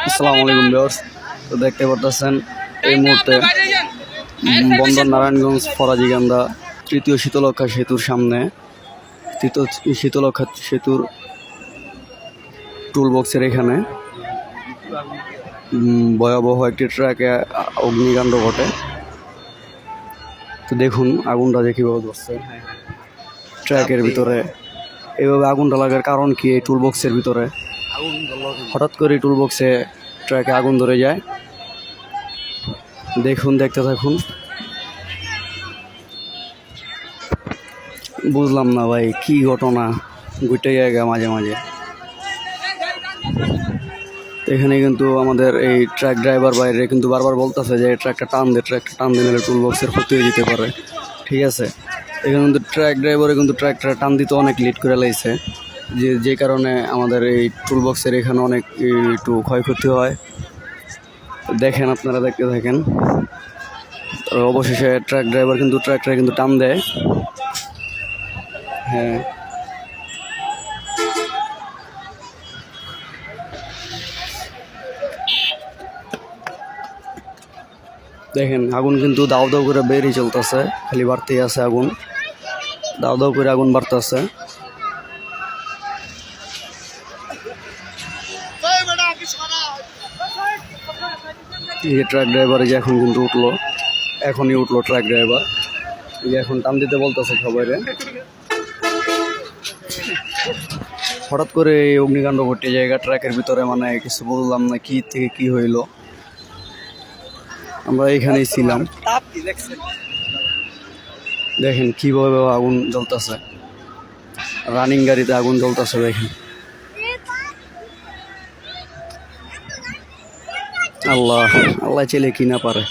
আসসালামু আলাইকুম ভিউয়ার্স। তো দেখতে পারতেছেন এই মুহূর্তে বন্দর নারায়ণগঞ্জ ফরাজিগান্দা তৃতীয় শীতলক্ষা সেতুর সামনে তৃতীয় শীতলক্ষা সেতুর টুল বক্সের এখানে ভয়াবহ একটি ট্রাকে অগ্নিকাণ্ড ঘটে। তো দেখুন আগুনটা যে কীভাবে ধরছে ট্রাকের ভিতরে। এইভাবে আগুনটা লাগার কারণ কি, এই টুল বক্সের ভিতরে হঠাৎ করে টুল বক্সে ট্রাকে আগুন ধরে যায়। দেখুন, দেখতে থাকুন। বুঝলাম না ভাই কি ঘটনা ঘটে জায়গা মাঝে মাঝে। এখানে কিন্তু আমাদের এই ট্রাক ড্রাইভার বাইরে কিন্তু বারবার বলতেছে যে ট্রাকটা টান দিলে টুল বক্সের ক্ষতি হয়ে যেতে পারে। ঠিক আছে, এখানে কিন্তু ট্রাক ড্রাইভারে কিন্তু ট্রাকটা টান দিতে অনেক লেট করে লাইছে, যে কারণে আমাদের এই টুল বক্সের এখানে অনেক একটু ক্ষয়ক্ষতি হয়। দেখেন, আপনারা দেখতে থাকেন। অবশেষে ট্রাক ড্রাইভার কিন্তু ট্রাকটা কিন্তু টান দেয়। হ্যাঁ, দেখেন আগুন কিন্তু দাও দাও করে বেরিয়ে চলতেছে, খালি বাড়তেই আছে আগুন, দাও দাও করে আগুন বাড়তেছে। এই ট্রাক ড্রাইভার যে এখন কিন্তু এখনই উঠলো ট্রাক ড্রাইভার। এই এখন টান দিতে বলতেছে সবাইরে। হঠাৎ করে এই অগ্নিকাণ্ড ঘটে জায়গা ট্রাকের ভিতরে, মানে কিছু বললাম না কি থেকে কি হইলো। আমরা এখানেই ছিলাম। দেখেন কিভাবে আগুন জ্বলতেছে, রানিং গাড়িতে আগুন জ্বলতেছে। দেখেন, আল্লাহ আল্লাহ চেলে কি না পারে।